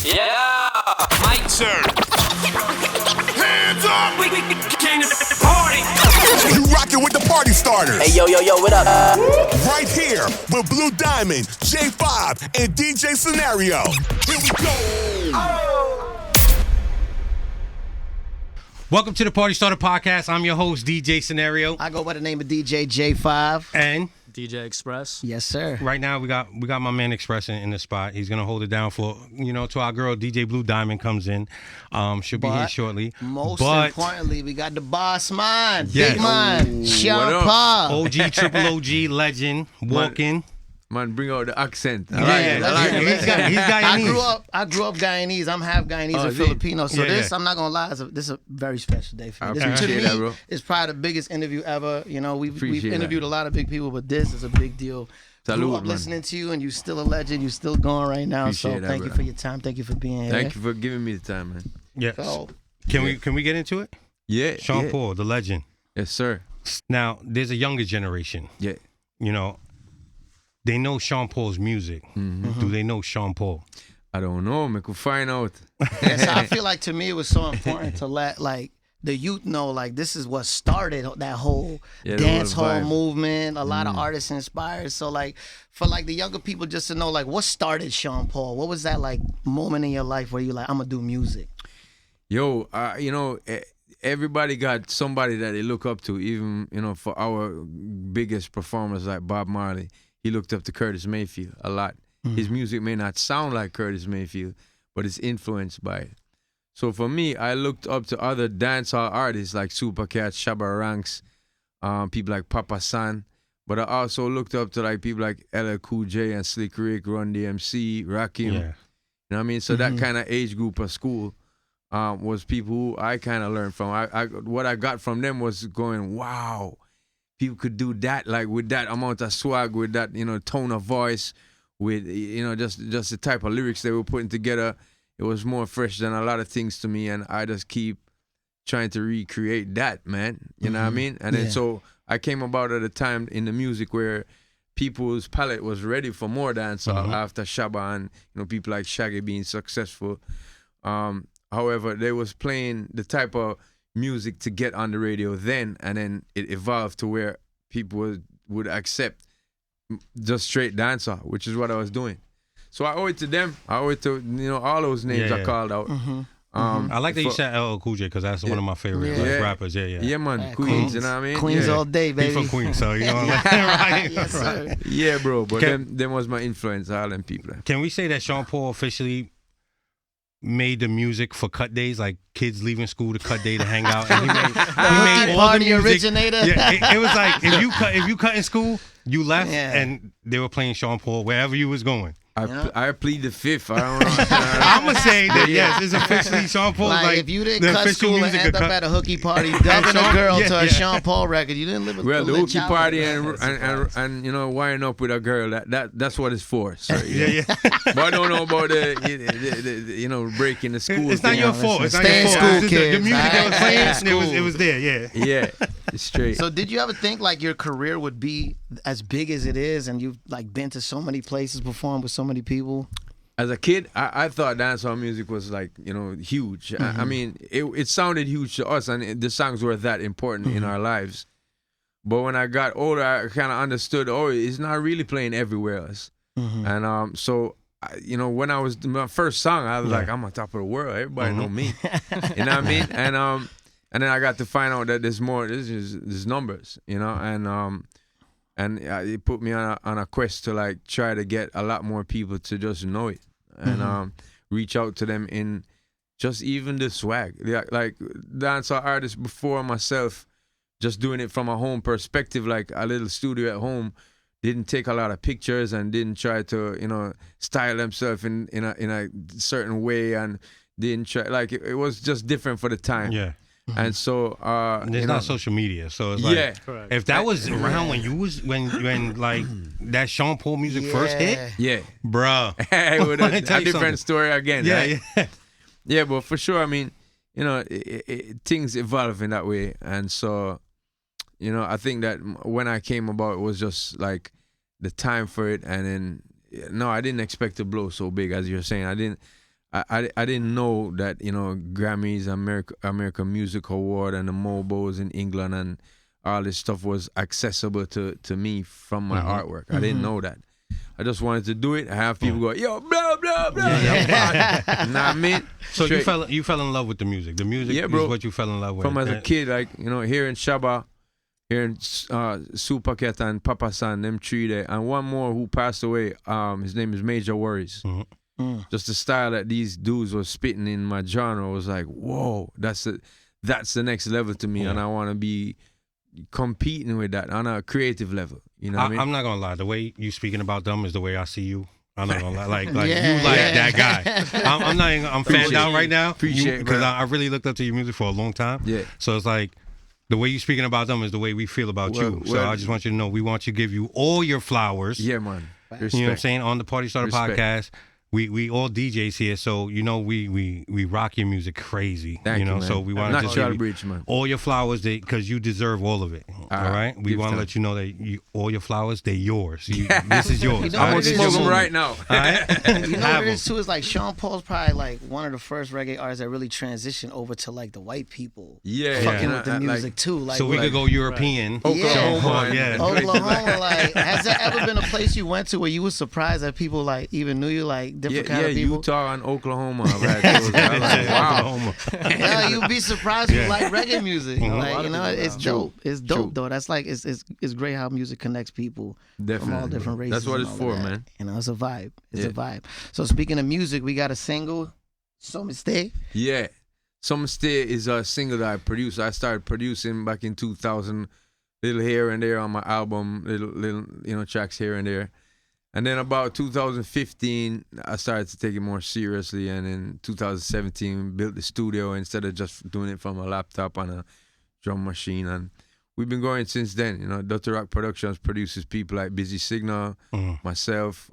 Yeah, Mike, sir. Hands up! We came to the party. You rockin' with the party starters. Hey, yo, what up? Right here with Blue Diamond, J5, and DJ Scenario. Here we go. Welcome to the Party Starter Podcast. I'm your host, DJ Scenario. I go by the name of DJ J5. And DJ Express. Yes, sir. right now we got my man Express in the spot. He's gonna hold it down for till our girl DJ Blue Diamond comes in. She'll be here shortly. Most importantly, we got the boss man, Yes. big man, Sean Paul. OG, triple OG, legend, walking. Man, bring out the accent. I like it. He's Guyanese. I grew up Guyanese. I'm half Guyanese and Filipino. So I'm not gonna lie, this is a very special day for me. I This, to appreciate me, that, bro. it's probably the biggest interview ever. We've Appreciate interviewed a lot of big people, but this is a big deal. Salute, Grew up man. listening to you, and you're still a legend. You're still going right now. Appreciate So that, thank you brother. for your time. Thank you for being here. Thank you for giving me the time, man. Yes. So, Can we get into it? Yeah. Sean yeah. Paul, the legend. Yes, sir. Now, there's a younger generation. Yeah. They know Sean Paul's music. Mm-hmm. Do they know Sean Paul? I don't know. I could find out. so I feel like to me it was so important to let the youth know this is what started that whole Yeah, the dance whole hall vibe. movement. A lot of artists inspired. So for the younger people just to know what started Sean Paul. What was that moment in your life where you I'm gonna do music? Yo, everybody got somebody that they look up to. Even for our biggest performers like Bob Marley, he looked up to Curtis Mayfield a lot. His music may not sound like Curtis Mayfield, but it's influenced by it. So for me, I looked up to other dancehall artists like Supercat, Shabba Ranks, people like Papa San. But I also looked up to people like LL Cool J and Slick Rick, Run DMC, Rakim. Yeah. You know what I mean? So that kind of age group of school was people who I kind of learned from. What I got from them was going, wow, people could do that with that amount of swag, with that tone of voice, with just the type of lyrics they were putting together. It was more fresh than a lot of things to me, and I just keep trying to recreate that, man. You know what I mean? And then so I came about at a time in the music where people's palate was ready for more dancehall after Shabba and people like Shaggy being successful. However, they was playing the type of music to get on the radio then, and then it evolved to where people would accept just straight dancehall, which is what I was doing. So I owe it to them. I owe it to all those names I called out. I like that you said LL Cool J because that's one of my favorite rappers. Yeah, man, Queens, you know what I mean? Queens yeah. all day, He's baby. from Queens, so right? Yes, sir. Yeah, bro. But them was my influence, all them people. Can we say that Sean Paul officially made the music for cut days, like kids leaving school to cut day to hang out? And he made all the Party music. originator. Yeah, it was like if you cut in school, you left Yeah. and they were playing Sean Paul wherever you was going. I plead the fifth. I don't know. I'm gonna say that yes, it's officially Sean Paul. If you didn't the cut official school and music end of up cut- at a hooky party dubbing a girl to a Sean Paul record, you didn't live a Well, the lit hooky childhood. party and winding up with a girl, that's what it's for. So, Yeah. But I don't know about the breaking the school. It's not thing. your fault. It's not Stay your in fault. school, It's just the kids. music that was playing. Stay in It was there. Yeah. Yeah, it's straight. So did you ever think your career would be as big as it is, and you've been to so many places, performed with so many people? As a kid, I thought dancehall music was huge. I mean, it sounded huge to us, and the songs were that important in our lives. But when I got older, I kind of understood. Oh, it's not really playing everywhere else. And so, when I was my first song, I was like, I'm on top of the world. Everybody know me. You know what I mean? And then I got to find out that there's more. There's numbers. And it put me on a quest to try to get a lot more people to just know it and reach out to them in just even the swag. Like dancehall artists before myself, just doing it from a home perspective, like a little studio at home, didn't take a lot of pictures and didn't try to style themselves in a certain way, and didn't try it was just different for the time. Yeah. And so There's not social media, so it's like Correct. if that was around when you was when that Sean Paul music first hit, yeah. bruh. With Let me a tell you different something. story again. Yeah, right? Yeah, but for sure, I mean, things evolve in that way. And so, I think that when I came about, it was just the time for it. And then, no, I didn't expect to blow so big as you're saying. I didn't know that, you know, Grammys, American Music Award, and the Mobos in England and all this stuff was accessible to me from my artwork. I didn't know that. I just wanted to do it. I have people go, yo, blah blah blah. You know what I mean? So Straight. you fell in love with the music. The music Yeah, bro. is what you fell in love with. From as a kid, like, you know, hearing Shabba, hearing Supaket and Papa San, them three there, and one more who passed away. His name is Major Worries. Just the style that these dudes were spitting in my genre was like, whoa, that's the next level to me, and I want to be competing with that on a creative level. You know what I mean? I'm not gonna lie. The way you speaking about them is the way I see you. I'm not gonna lie. Like you like that guy. I'm not. I'm fanned out right now. Appreciate it, because man. I really looked up to your music for a long time. Yeah. So it's like the way you speaking about them is the way we feel about you. So I just want you to know we want to give you all your flowers. Yeah, man. Respect. You know what I'm saying? On the Party Starter Respect. podcast. We all DJs here, so you know we rock your music crazy. Thank you, know, man. so we want to Not just Charlie give you Bridge, man. all your flowers because you deserve all of it. All right? We give want to time. let you know that all your flowers, they're yours. This is yours. You know all I'm what gonna it smoke is? them right now. All right? You know Have what it is 'em. too? Is like Sean Paul's probably like one of the first reggae artists that really transitioned over to like the white people. Yeah, Fucking yeah. with the Like, music too. Like, So we like, could go European. Oklahoma. Yeah. Oklahoma, like, has there ever been a place you went to where you were surprised that people like even knew you, like different kind of people? Utah and Oklahoma. I've had those. I'm like, wow. Oklahoma. Yeah, you'd be surprised with like reggae music. Mhm. Like, you know, it's dope. It's dope True. though. That's like it's great how music connects people from Definitely, all different bro. races. That's what and it's all of for, that. man. You know, it's a vibe. It's a Yeah. vibe. So speaking of music, we got a single, So Mistake. Yeah. Some Stay is a single that I produced. I started producing back in 2000, little here and there on my album, little tracks here and there. And then about 2015, I started to take it more seriously. And in 2017, built the studio instead of just doing it from a laptop on a drum machine. And we've been going since then. You know, Dutty Rock Productions produces people like Busy Signal, myself,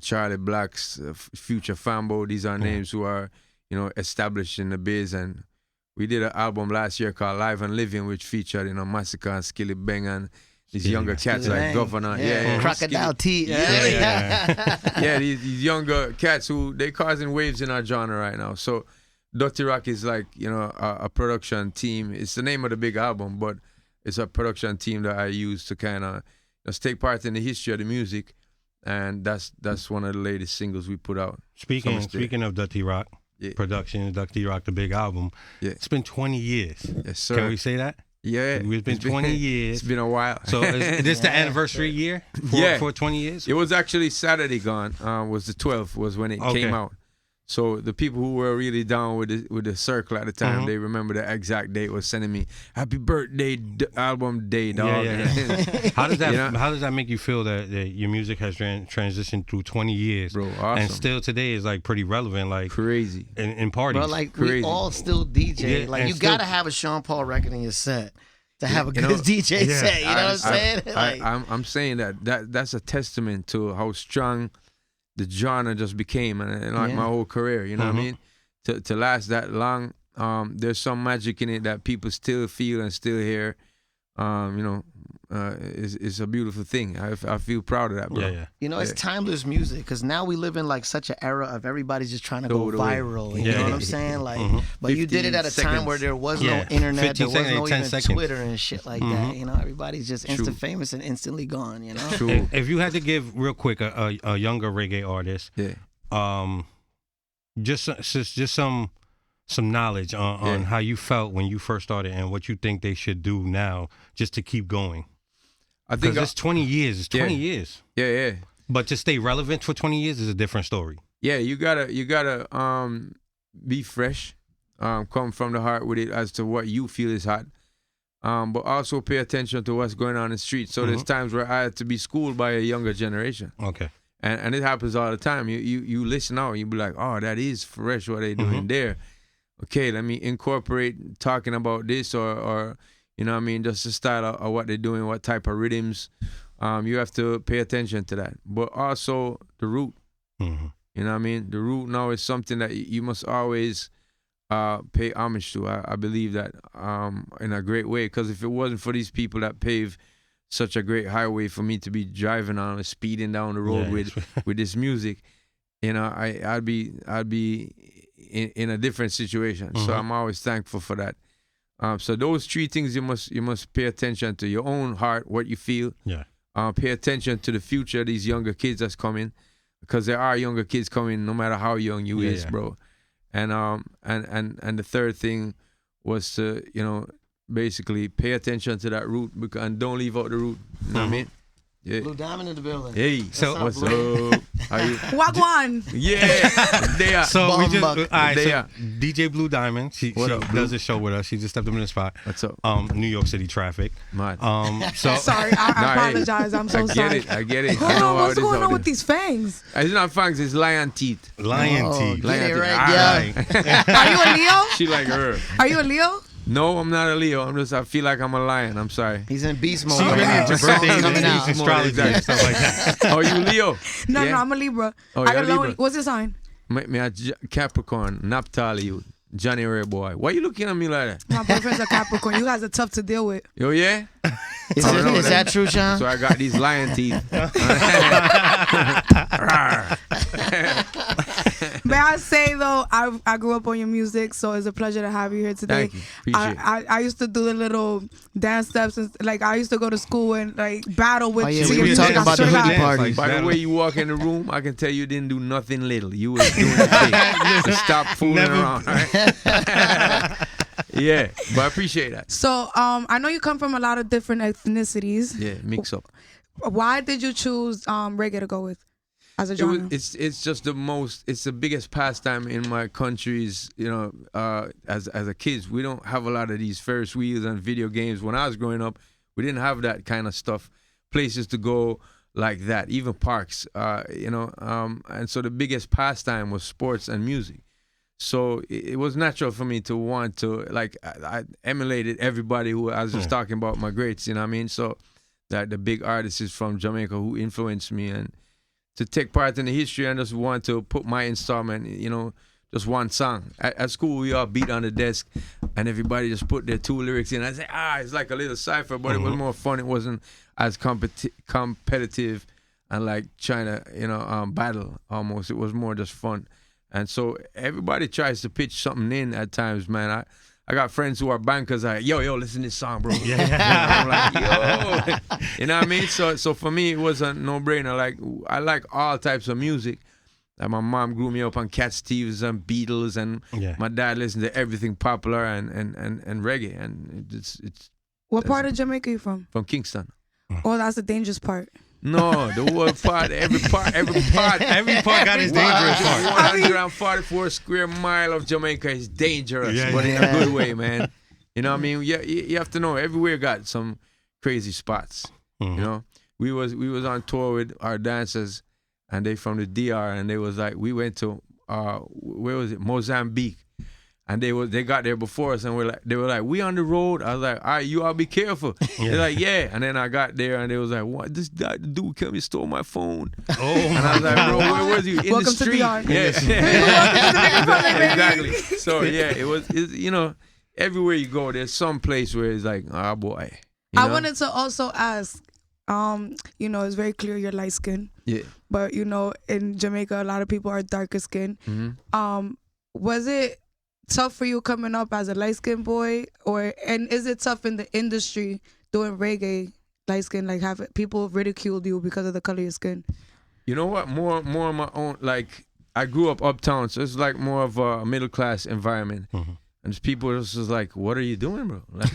Charlie Blacks, Future Fambo. These are names who are, you know, established in the biz. And we did an album last year called Live and Living, which featured, you know, Massacre and Skilly Bang and these younger cats like Bang. Governor. Crocodile Skilly. Teeth. Yeah, these younger cats who they causing waves in our genre right now. So Dutty Rock is like, you know, a production team. It's the name of the big album, but it's a production team that I use to kind of just take part in the history of the music, and that's one of the latest singles we put out. Speaking of Dutty Rock Yeah. Productions, Dutty Rock, the big album. Yeah. It's been 20 years. Yes, sir. Can we say that? Yeah, It's been 20 years. It's been a while. So is this the anniversary year for 20 years? It was actually Saturday gone. Was the 12th was when it came out. So the people who were really down with the circle at the time, they remember the exact date, was sending me happy birthday album day, dog. Yeah. How does that You know? How does that make you feel that your music has transitioned through 20 years, Bro, awesome. and still today is like pretty relevant, like Crazy. in parties? Bro, like Crazy. we all still DJ. Yeah, like and you still- gotta have a Sean Paul record in your set to have a You good know, DJ yeah. set. You know what I'm saying? Like, I'm saying that's a testament to how strong the genre just became, and like my whole career. You know what I mean? To last that long, there's some magic in it that people still feel and still hear. You know, it's a beautiful thing. I feel proud of that, bro. Yeah. you know, it's timeless music because now we live in like such an era of everybody's just trying to go Totally. viral. You Yeah. know what I'm saying? Like, but you did it at a 15 time where there was no seconds. internet, 15 there was seconds, no 10 even seconds. Twitter and shit like that. You know, everybody's just instant famous and instantly gone. You know? True. If you had to give real quick a younger reggae artist, Yeah. just some knowledge on how you felt when you first started and what you think they should do now just to keep going. I think Because it's 20 years. It's 20 years. yeah. But to stay relevant for 20 years is a different story. Yeah, you gotta be fresh, come from the heart with it as to what you feel is hot, but also pay attention to what's going on in the street. So there's times where I had to be schooled by a younger generation, Okay. and it happens all the time. You listen out, you be like, oh, that is fresh what they doing there. Okay, let me incorporate talking about this or you know what I mean, just the style of what they're doing, what type of rhythms. You have to pay attention to that, but also the root. You know what I mean? The root now is something that you must always pay homage to. I believe that in a great way, because if it wasn't for these people that paved such a great highway for me to be driving on and speeding down the road with this music, you know, I'd be in a different situation. So I'm always thankful for that. So those three things you must pay attention to: your own heart, what you feel. Yeah. Pay attention to the future of these younger kids that's coming, because there are younger kids coming no matter how young you is, bro. And the third thing was to, you know, basically pay attention to that root, and don't leave out the root. You know what I mean? Yeah. Blue Diamond in the building. Hey, So- what's up? How you? Wagwan. Yeah, they are. So we just, all Bumbuck. right, They so are. DJ Blue Diamond, she What up, Blue? does a show with us. She just stepped up in the spot. What's up? New York City traffic. Man. So Sorry, I Nah, hey, apologize. I'm so I get sorry. it. I get it. Hold I know on, how what's it is going out on with there. these fangs? It's not fangs. It's lion teeth. lion Oh, teeth. get it Lion right, teeth. yeah. Are you a Leo? She like her. Are you a Leo? No, I'm not a Leo. I feel like I'm a lion. I'm sorry. He's in beast mode. She's right really now. into The song's birthdays coming and out. astrology and stuff like that. Oh, you Leo? No, Yeah? no, I'm a Libra. Oh, I you're got a low- Libra. What's your sign? Me a Capricorn, Naphtali, you, January boy. Why you looking at me like that? My boyfriend's a Capricorn. You guys are tough to deal with. Yo, yeah? Is, I don't know is that true, Sean? So I got these lion teeth. May I say though, I grew up on your music, so it's a pleasure to have you here today. Thank you. Appreciate it. I used to do the little dance steps, and like I used to go to school and like battle with. Oh, yeah, to we your were music. talking I about the straight hoodie up- party. Like By the that. way you walk in the room, I can tell you didn't do nothing little. You was doing the thing. So stop fooling Never- around, all right? Yeah, but I appreciate that. So I know you come from a lot of different ethnicities. Yeah, mix up. Why did you choose reggae to go with as a It was, genre? it's just it's the biggest pastime in my country's, you know, as a kids. We don't have a lot of these Ferris wheels and video games. When I was growing up, we didn't have that kind of stuff, places to go like that, even parks, you know, and so the biggest pastime was sports and music. So it was natural for me to want to, like, I emulated everybody who I was just talking about, my greats, you know what I mean? So that the big artists from Jamaica who influenced me, and to take part in the history and just want to put my installment, you know, just one song. At school, we all beat on the desk and everybody just put their two lyrics in. I say, it's like a little cipher, but it was more fun. It wasn't as competitive and like trying to, you know, battle almost. It was more just fun. And so everybody tries to pitch something in at times, man. I got friends who are bankers. Like, yo, listen to this song, bro. I'm like, yo, you know what I mean? So for me, it was a no-brainer. Like, I like all types of music. Like, my mom grew me up on Cat Stevens and Beatles, and my dad listened to everything popular and reggae. And it's What part of Jamaica are you from? from Kingston. Oh, that's the dangerous part. No, the whole part, every part. Every part got its dangerous part. 144 square mile of Jamaica is dangerous, Yeah, but in a good way, man. You know what I mean? You have to know, everywhere got some crazy spots. You know, we was on tour with our dancers, and they from the DR, and they was like, we went to where was it? Mozambique. And they got there before us, and they were like, we on the road. I was like, all right, you all be careful. They're like, yeah. And then I got there, and they was like, what? This dude came and stole my phone. Oh, And I was like, bro, where was you? In Welcome the to street. DR. Yeah. Exactly. So yeah, it's, you know, everywhere you go, there's some place where it's like, boy. You I know? wanted to also ask, you know, it's very clear you're light skinned, Yeah. but you know, in Jamaica, a lot of people are darker skinned. Was it tough for you coming up as a light skinned boy, and is it tough in the industry doing reggae light skin, like have people ridiculed you because of the color of your skin? You know what? More on my own. Like, I grew up uptown, so it's like more of a middle class environment. And just people just was like, "What are you doing, bro?" Like,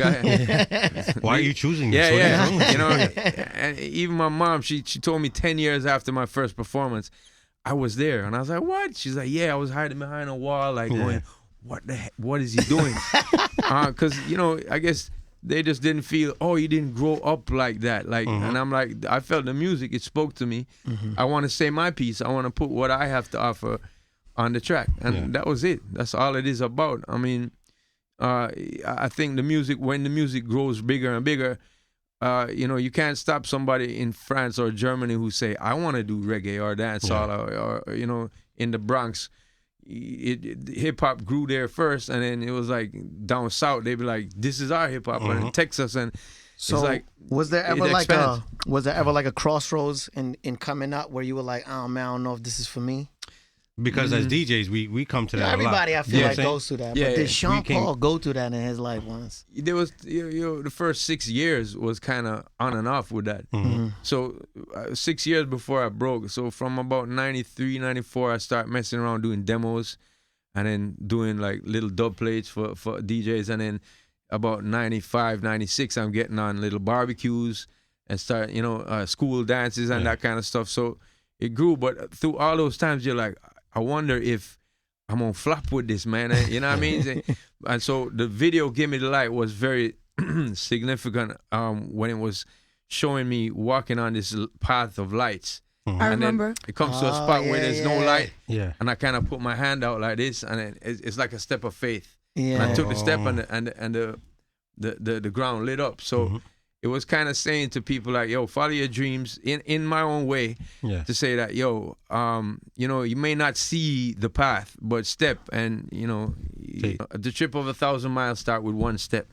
why are you choosing this? yeah, What are you doing? you know. And even my mom, she told me 10 years after my first performance, I was there, and I was like, "What?" She's like, "Yeah, I was hiding behind a wall, like going, what the heck? What is he doing?" Because you know, I guess they just didn't feel, oh, you didn't grow up like that. Like, and I'm like, I felt the music, it spoke to me. I want to say my piece. I want to put what I have to offer on the track. And that was it. That's all it is about. I mean, I think the music, when the music grows bigger and bigger, you know, you can't stop somebody in France or Germany who say, I want to do reggae or dancehall or, you know, in the Bronx. Hip hop grew there first, and then it was like down south they'd be like, "This is our hip hop," and in Texas, and So it's like, was there ever it like expands. a crossroads in coming up where you were like, oh man, I don't know if this is for me? because as DJs, we come to that a lot. Everybody, I feel You know like, what I'm goes through that. Yeah, but yeah. did Sean We can- Paul go through that in his life once? There was the first 6 years was kind of on and off with that. So 6 years before I broke. So from about 93, 94, I started messing around doing demos, and then doing like little dub plates for DJs, and then about 95, 96, I'm getting on little barbecues and start school dances and that kind of stuff. So it grew, but through all those times, you're like, I wonder if I'm gonna flop with this, man. You know what I mean? And so the video "Give Me the Light" was very significant when it was showing me walking on this path of lights. I And then remember. it comes to a spot where there's no light, Yeah. and I kind of put my hand out like this, and then it's like a step of faith. Yeah. And I took the step, and the ground lit up. So it was kind of saying to people like, yo, follow your dreams in my own way. Yeah. To say that, yo, you may not see the path, but step, and the trip of 1,000 miles start with one step.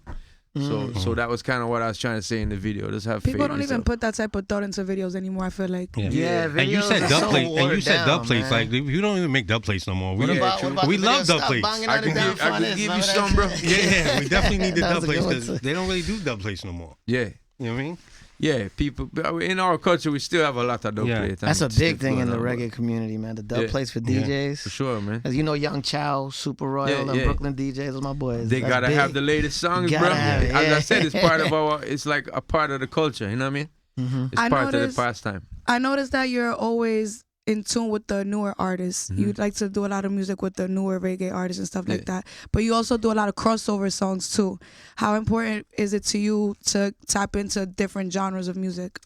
So that was kind of what I was trying to say in the video. Just have People faith don't in even yourself. put that type of thought into videos anymore. I feel like. Yeah, And you videos said are dub so plates. And you watered said dub down, plates. man. Like you don't even make dub plates no more. We, What Yeah, about, true. what about we the love video dub Stop plates. Banging I on can the give, Down I can Finest? give you Remember some, that bro. shit? yeah, we definitely need the That dub was a plates good one, because too. they don't really do dub plates no more. Yeah. You know what I mean? Yeah, people in our culture, we still have a lot of dub Yeah. plates. That's a and still big thing in the going on, reggae community, man. The dub Yeah. plates for Yeah. DJs. for sure, man. As you know, Young Chow, Super Royal, Yeah, and yeah. Brooklyn DJs, those my boys. They That's gotta big. have the latest songs, Gotta bro. have it, As I yeah. said, it's part of our. It's like a part of the culture. You know what I mean? It's I part of noticed- the pastime. I noticed that you're always in tune with the newer artists. You like to do a lot of music with the newer reggae artists and stuff like that. But you also do a lot of crossover songs too. How important is it to you to tap into different genres of music?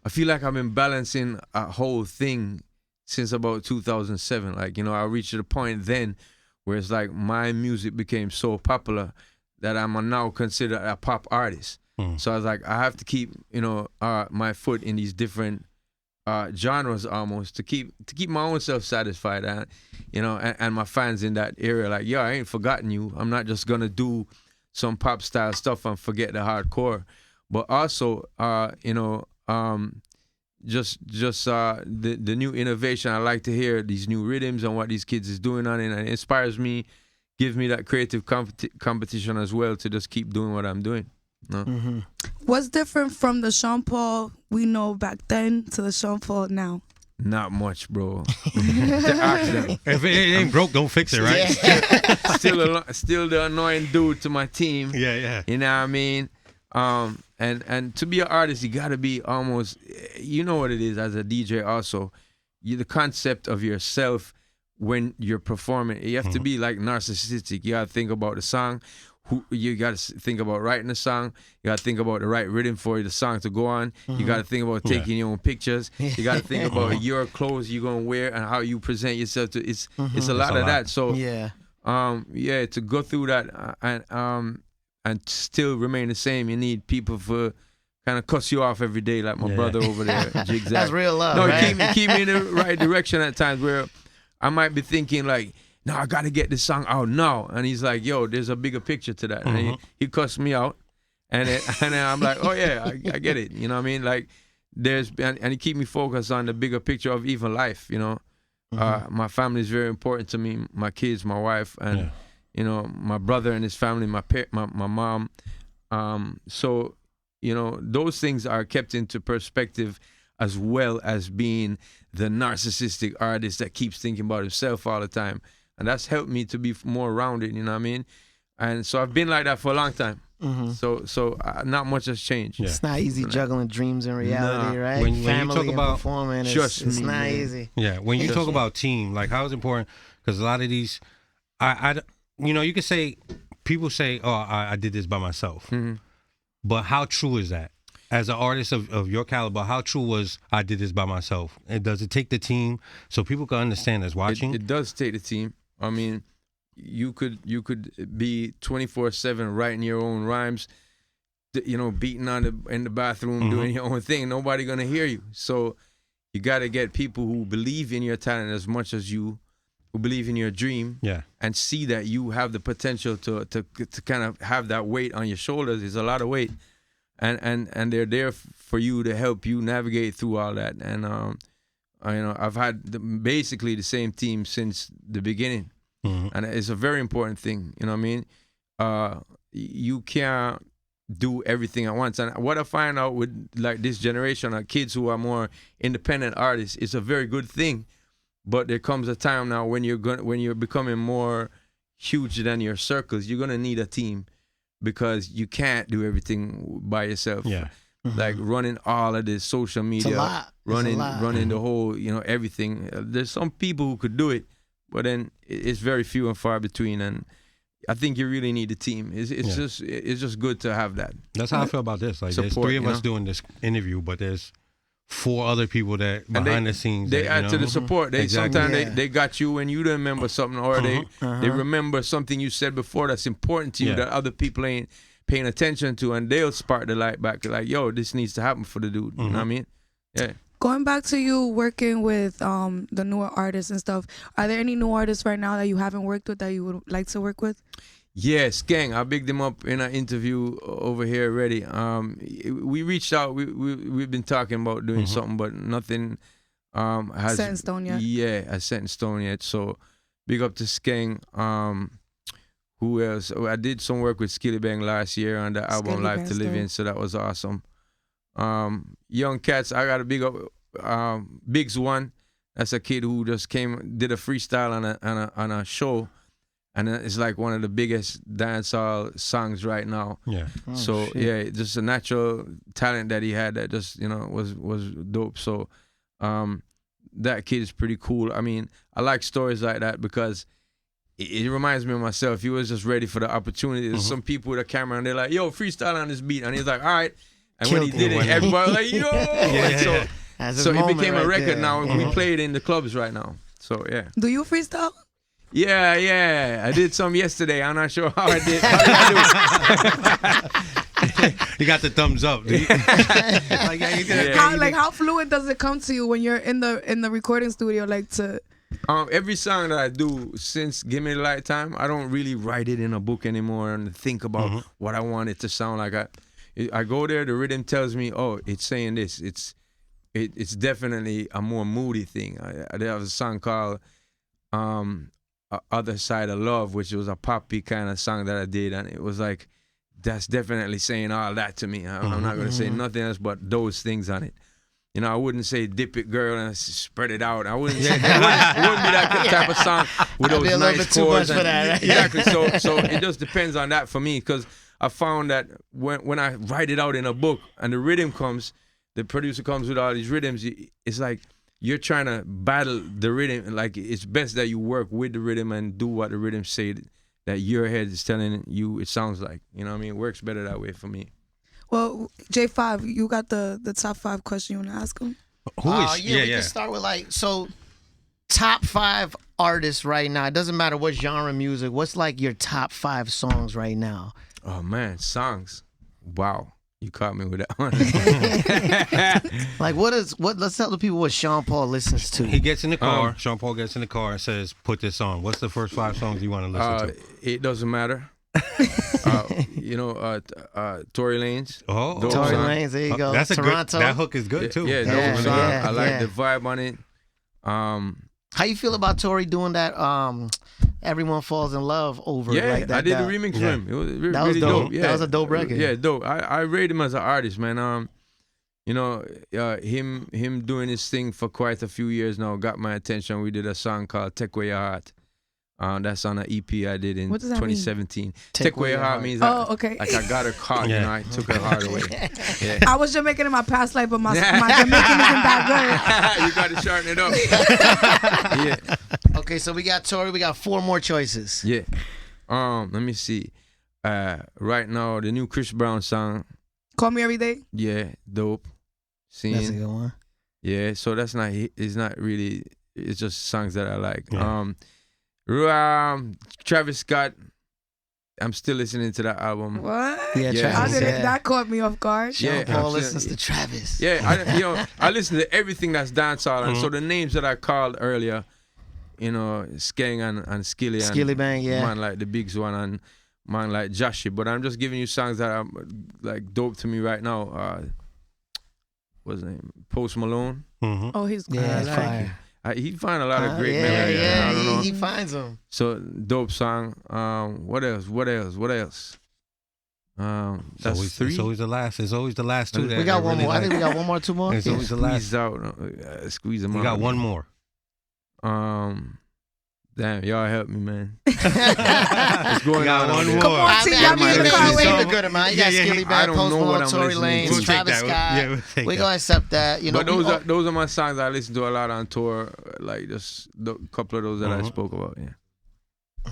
I feel like I've been balancing a whole thing since about 2007. Like, I reached a point then where it's like my music became so popular that I'm now considered a pop artist. So I was like, I have to keep, my foot in these different genres almost to keep my own self satisfied, and my fans in that area. Like, yo, I ain't forgotten you. I'm not just gonna do some pop style stuff and forget the hardcore, but also, just the new innovation. I like to hear these new rhythms and what these kids is doing on it, and it inspires me, gives me that creative competition as well to just keep doing what I'm doing. No? What's different from the Sean Paul we know back then to the Sean Paul now? Not much, bro. The accident. If it ain't broke, don't fix it, right? Still the annoying dude to my team. Yeah. You know what I mean? And to be an artist, you gotta be almost, you know what it is as a DJ also. The concept of yourself when you're performing, you have to be like narcissistic. You gotta think about the song. You gotta think about writing the song. You gotta think about the right rhythm for the song to go on. You gotta think about taking your own pictures. You gotta think about your clothes you're gonna wear and how you present yourself to. It's a lot of that. So Yeah. to go through that and still remain the same, you need people for kind of cuss you off every day, like my brother over there, Jigzag. That's real love, No, right? keep me in the right direction at times where I might be thinking like, no, I gotta get this song out now, and he's like, yo, there's a bigger picture to that, and he cussed me out, and then I'm like, oh yeah, I get it, you know what I mean? Like, and he keep me focused on the bigger picture of even life, My family is very important to me, my kids, my wife, and my brother and his family, my mom. So, those things are kept into perspective, as well as being the narcissistic artist that keeps thinking about himself all the time. And that's helped me to be more rounded, you know what I mean? And so I've been like that for a long time. So not much has changed. It's not easy juggling dreams and reality, Nah. right? When you Family talk and about- performing, Trust it's me, not man. easy. Yeah, when you talk about team, like how is it important? Because a lot of these, you could say, people say, oh, I did this by myself. But how true is that? As an artist of your caliber, how true was I did this by myself? And does it take the team so people can understand that's watching? It does take the team. I mean, you could be 24/7 writing your own rhymes, beating in the bathroom, doing your own thing. Nobody gonna hear you. So you got to get people who believe in your talent as much as you, who believe in your dream, and see that you have the potential to kind of have that weight on your shoulders. It's a lot of weight, and they're there for you to help you navigate through all that. And I've had basically the same team since the beginning, and it's a very important thing. You know what I mean? You can't do everything at once. And what I find out with like this generation of kids who are more independent artists, it's a very good thing. But there comes a time now when you're becoming more huge than your circles, you're gonna need a team because you can't do everything by yourself. Yeah. Like running all of this social media, It's a lot. running the whole, everything. There's some people who could do it, but then it's very few and far between. And I think you really need a team. It's just good to have that. That's how I feel about this. Like there's Support, 3 of us doing this interview, but there's 4 other people that And behind the scenes. They that, add to the support. They Exactly. sometimes they got you when you don't remember something, or they remember something you said before that's important to you that other people ain't paying attention to, and they'll spark the light back. Like, yo, this needs to happen for the dude. You know what I mean? Yeah. Going back to you working with the newer artists and stuff, are there any new artists right now that you haven't worked with that you would like to work with? Yes, gang. I bigged them up in an interview over here already. We reached out. We've been talking about doing something, but nothing has Set in stone yet? Yeah, has set in stone yet. So big up to Skeng. Who else? I did some work with Skilly Bang last year on the album Skilly Life Bang's to Live dope. In, so that was awesome. Young Cats, I got a big up Biggs One. That's a kid who just did a freestyle on a show. And it's like one of the biggest dancehall songs right now. Yeah. So yeah, just a natural talent that he had that just was dope. So that kid is pretty cool. I mean, I like stories like that because it reminds me of myself. He was just ready for the opportunity. There's some people with a camera and they're like, "Yo, freestyle on this beat," and he's like, "All right." And when he did it, everybody was like, "Yo!" That's his So it moment became a right record there. now. We play it in the clubs right now. So yeah. Do you freestyle? Yeah. I did some yesterday. I'm not sure how I did. You got the thumbs up. Dude. Like, yeah, you did it. Yeah. How fluid does it come to you when you're in the recording studio? Like to Every song that I do since Give Me the Lifetime, I don't really write it in a book anymore and think about what I want it to sound like. I go there, the rhythm tells me, oh, it's saying this. It's definitely a more moody thing. There was a song called Other Side of Love, which was a poppy kind of song that I did, and it was like, that's definitely saying all that to me. I'm not going to say nothing else but those things on it. I wouldn't say dip it, girl, and spread it out. I wouldn't say it wouldn't be that type of song with That'd those be a little nice bit too chords. much for that, right? Exactly. So it just depends on that for me, because I found that when I write it out in a book and the rhythm comes, the producer comes with all these rhythms, it's like you're trying to battle the rhythm. Like, it's best that you work with the rhythm and do what the rhythm say that your head is telling you it sounds like. You know what I mean? It works better that way for me. well, J5, you got the top 5 question you want to ask him? Who is? We can start with top 5 artists right now. It doesn't matter what genre music. What's like your top 5 songs right now? Oh man, songs. Wow. You caught me with that one. Like let's tell the people what Sean Paul listens to. He gets in the car. Sean Paul gets in the car and says, "Put this on." What's the first 5 songs you want to listen to? It doesn't matter. Tory Lanez. Oh, Dope Tory song. Lanez, there you go. That's a Toronto. good. That hook is good too. Yeah, Yeah, dope song. yeah, I like yeah. the vibe on it. How you feel about Tory doing that? Everyone Falls in Love over Yeah, like that. I did the that- remix for Yeah. him. It was That was really dope. dope. Yeah, That was a dope record. Yeah, dope. I rate him as an artist, man. Him doing his thing for quite a few years now got my attention. We did a song called "Take Away Your Heart." That's on an EP I did in What does that mean? 2017. Take Away Your Heart means Oh, okay. like I got her caught, Yeah. I took her heart away. Yeah. I was Jamaican in my past life, but my Jamaican isn't that You got to sharpen it up. Yeah. Okay, so we got Tory. We got 4 more choices. Yeah. Let me see. Right now, the new Chris Brown song. good. Call Me Every Day. Yeah, dope. That's a Scene. good one. Yeah. So that's not. It's not really. It's just songs that I like. Yeah. Travis Scott. I'm still listening to that album. What? Yeah, Yeah. Travis. How did yeah. that caught me off guard? Sean Yeah, Paul absolutely. listens to Travis. Yeah, I listen to everything that's dancehall, and so the names that I called earlier, Skeng and Skilly, Skilly and Bang, yeah. man like the Bigs One and man like Joshy. But I'm just giving you songs that are like dope to me right now. What's his name? Post Malone. Oh, he's Yeah, good. it's fire. He find a lot of great Yeah, melodies. I don't know. he finds them. So dope song. What else? That's three. It's always the last. It's always the last two. We got one more. I think we got one more, two more. It's always the last. Squeeze out. Squeeze them out. We got one more. Damn, y'all help me, man. What's going got on? one out there? more. Come on, I see, mean, y'all be in the car you waiting. a good amount. You got Yeah, yeah, Skilly I Bad, don't Post know what Malone, I'm Tory listening Lanez, to. We'll take Travis that. Scott. Yeah, we'll take We that. gonna accept that. You know, But those are my songs I listen to a lot on tour. Like just a couple of those that I spoke about. Yeah.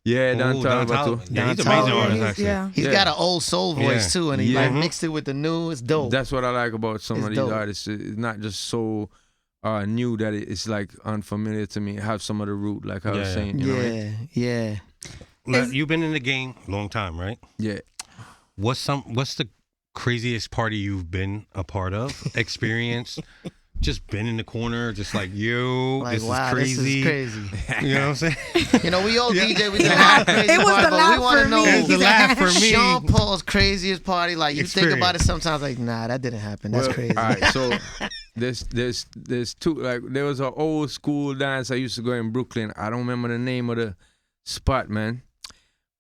Yeah, Don Ooh, Toliver Don too. Toliver. Yeah, he's an Don amazing Toliver. artist, actually. Yeah. He's Yeah. got an old soul voice Yeah. too, and he Yeah. like mixed it with the new. It's dope. That's what I like about some It's of these dope. artists. It's not just so new that it's like unfamiliar to me. Have some of the root, like I was Yeah. saying. You know what I mean? yeah. Like, you've been in the game a long time, right? Yeah. What's the craziest party you've been a part of? Experienced? Just been in the corner, just like, yo, Like, this wow, is crazy. this is crazy. You know what I'm saying? You know, we all DJ, we did a lot of crazy It was parties, the but laugh we want for to know me. It's the laugh for me. Sean Paul's craziest party. Like, you think about it Experience. sometimes, like, nah, that didn't happen. That's Well, crazy. All right, so there's two. Like there was an old school dance I used to go in Brooklyn. I don't remember the name of the spot, man,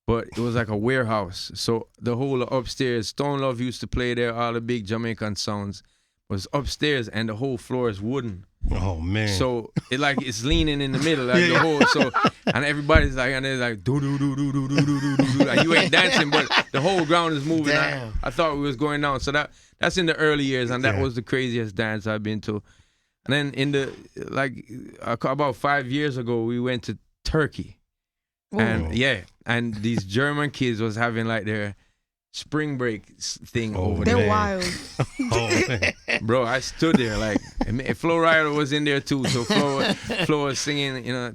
but it was like a warehouse. So the whole upstairs, Stone Love used to play there. All the big Jamaican sounds was upstairs, and the whole floor is wooden. Oh man. So it's leaning in the middle, like the whole. So and everybody's like, and they're like do do do do do do do do do. Like you ain't dancing, but the whole ground is moving. Damn. I thought we was going down. So that's in the early years, and that Yeah. was the craziest dance I've been to. And then in the about 5 years ago, we went to Turkey, and and these German kids was having like their spring break thing over They're there. wild. Oh, man. Bro, I stood there like Flo Rida was in there too. So Flo was singing, you know,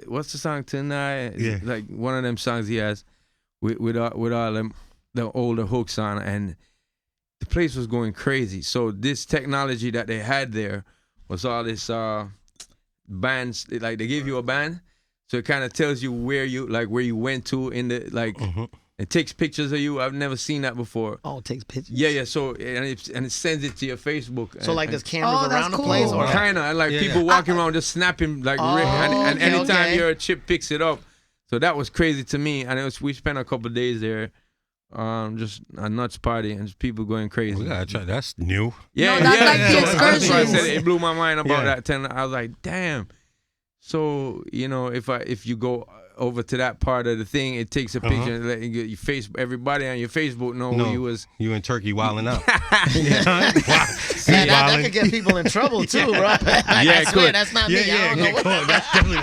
what's the song tonight? Yeah. Like one of them songs he has with all them the older hooks on, and the place was going crazy. So this technology that they had there was all this bands. Like they give you a band, so it kind of tells you where you went to in the like. It takes pictures of you. I've never seen that before. Oh, it takes pictures. Yeah. So and it sends it to your Facebook. So, like, there's cameras Oh, that's around the cool. place? Or Kind of, and like Yeah, people yeah. walking around just snapping like, Oh, and okay, anytime okay. your chip picks it up, so that was crazy to me. And we spent a couple of days there, just a nuts party and just people going crazy. We gotta try. That's new. Yeah, No, that's yeah. like the So that's why I excursions. said it blew my mind about Yeah. that. I was like, damn. So you know, if you go over to that part of the thing, it takes a picture and let you face everybody on your Facebook know who you was. You in Turkey wilding out. Man, that could get people in trouble too, bro. Like, Yeah, I it swear, could. that's not me. I don't know what That's definitely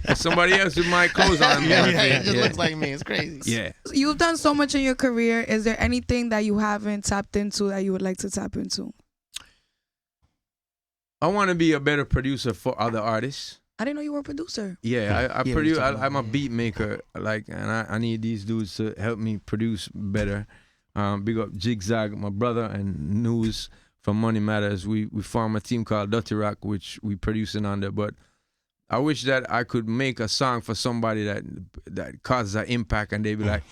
not. Somebody else with my clothes on. it just looks like me. It's crazy. Yeah. You've done so much in your career. Is there anything that you haven't tapped into that you would like to tap into? I want to be a better producer for other artists. I didn't know you were a producer. Yeah, I we produce. talking about I'm a beat maker, like, and I need these dudes to help me produce better. Big up Jigzag, my brother, and News from Money Matters. We form a team called Dutty Rock, which we producing under. But I wish that I could make a song for somebody that causes an impact, and they be like,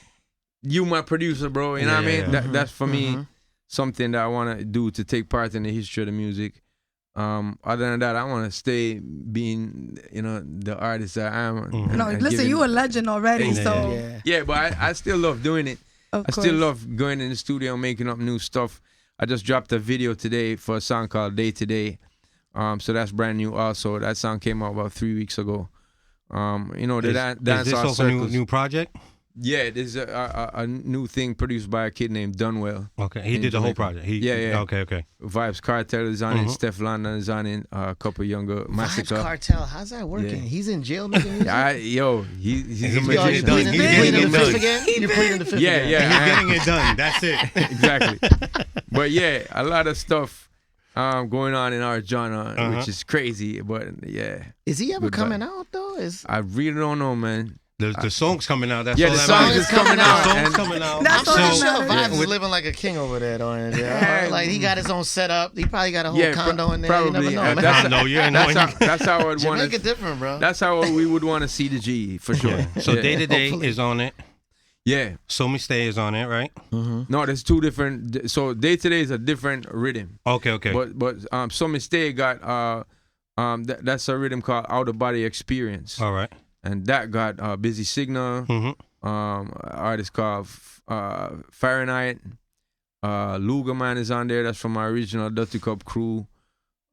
"You my producer, bro." You know what I mean? Yeah. That's for me something that I want to do to take part in the history of the music. Other than that, I want to stay being, the artist that I am. No, listen, you a legend already. Yeah. So Yeah, but I still love doing it. of I course. still love going in the studio, making up new stuff. I just dropped a video today for a song called Day to Day. So that's brand new also. That song came out about 3 weeks ago. The dance Is this art off a circles. new project? Yeah, there's a new thing produced by a kid named Dunwell. Okay, he In did the whole Jamaica. project. Yeah. Okay. Vibes Cartel is on it. Steph London is on it. A couple younger Vibes Massacre. Cartel, how's that working? Yeah. He's in jail making music? He's a He's Yo, magician. you done. pleading He's you getting pleading it the fifth done. again? You pleading the fifth Yeah, again? yeah. He's getting it done. That's it. Exactly. But yeah, a lot of stuff going on in our genre, which is crazy. But yeah, Is he ever Good coming vibe. out though? I really don't know, man. The song's coming out. That's Yeah, all the that song matters. is coming The out, song's and- coming out. That's I'm all pretty that sure matters. Vibes is living like a king over there, though. Yeah. Like he got his own setup. He probably got a whole Yeah, condo in there. probably. You never know, man. I know, yeah, no, That's how I'd want Jamaica to. different, bro. That's how we would want to see the G for sure. So Yeah. Day to Day Hopefully. is on it. Yeah. So Me Stay is on it, right? No, there's two different. So Day to Day is a different rhythm. Okay. But So Me Stay got that's a rhythm called Out of Body Experience. All right. And that got Busy Signal. Artist called Fahrenheit. Lugerman is on there. That's from my original Dutty Cup crew.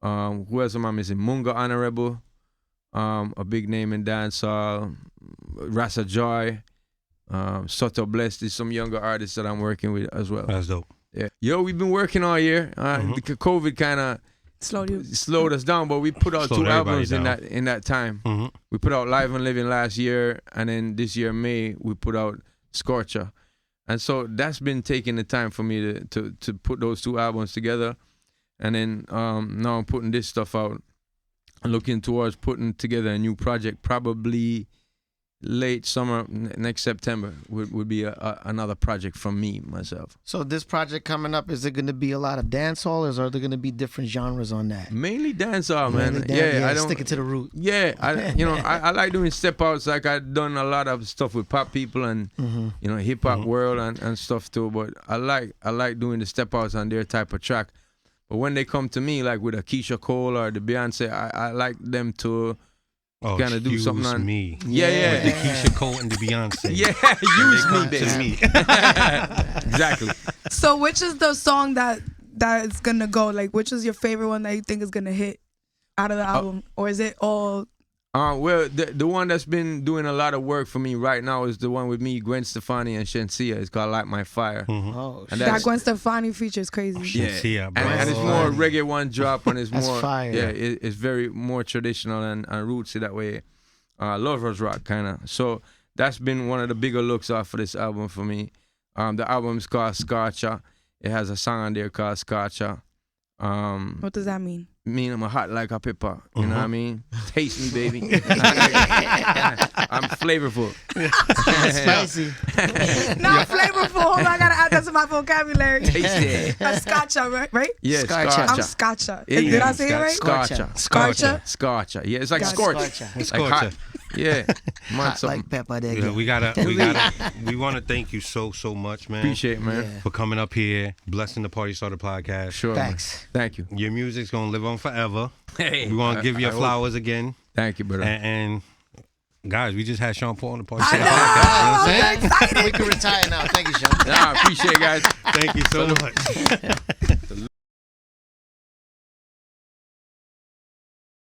Who else am I missing? Munga Honorable, a big name in dancehall. Rasa Joy, Soto Blessed is some younger artists that I'm working with as well. That's dope. Yeah. Yo, we've been working all year. The COVID kind of slowed us down, but we put out Slowed 2 albums everybody in that time. Mm-hmm. We put out Live and Living last year, and then this year May we put out Scorcher, and so that's been taking the time for me to put those 2 albums together, and then now I'm putting this stuff out, and looking towards putting together a new project, probably late summer next September would be another project from me myself. So this project coming up, is it going to be a lot of dancehall, or are there going to be different genres on that? Mainly dancehall, man. Yeah, I don't stick it to the root. Yeah, I like doing step outs. Like I've done a lot of stuff with pop people and hip hop world and stuff too. But I like doing the step outs on their type of track. But when they come to me, like with a Keisha Cole or the Beyonce, I like them to kind of do something on me. Yeah. With the Keisha Cole and the Beyonce. Yeah, use me, baby. Exactly. So which is the song that's gonna go? Like, which is your favorite one that you think is gonna hit out of the album, or is it all? Well, the one that's been doing a lot of work for me right now is the one with me, Gwen Stefani, and Shensia. It's called Light My Fire. Oh, And That Gwen Stefani feature is crazy. Shensia, bro. And it's more reggae one drop, and it's That's more fire. Yeah, it's very more traditional and rootsy that way. Lovers rock kind of. So that's been one of the bigger looks off for this album for me. The album is called Scorcher. It has a song on there called Scorcher. What does that mean? Mean I'm a hot like a pepper. You know what I mean? Taste me, baby. I'm flavorful. spicy. Not flavorful. Hold on, I gotta add that to my vocabulary. Tasty. That's Scotcha, right? Yeah, Scorcher. Scorcher. I'm Scotcha. Yeah, Did I say it right? Scorcher. Scorcher. Scorcher. Yeah, it's like Got it. scorch. Scorcher. Like hot. Yeah. Hot like pepper. There you Yeah, we want to thank you so much, man. Appreciate it, man. Yeah. For coming up here, blessing the Party Starter podcast. Sure. man. Thanks. Thank you. Your music's gonna live on forever. Hey, We want to give you I hope. flowers again. Thank you, brother. And guys, we just had Sean Paul on the Party I Starter know. podcast. You know what I'm saying? I'm excited. We can retire now. Thank you, Sean. I appreciate it, guys. Thank you so much.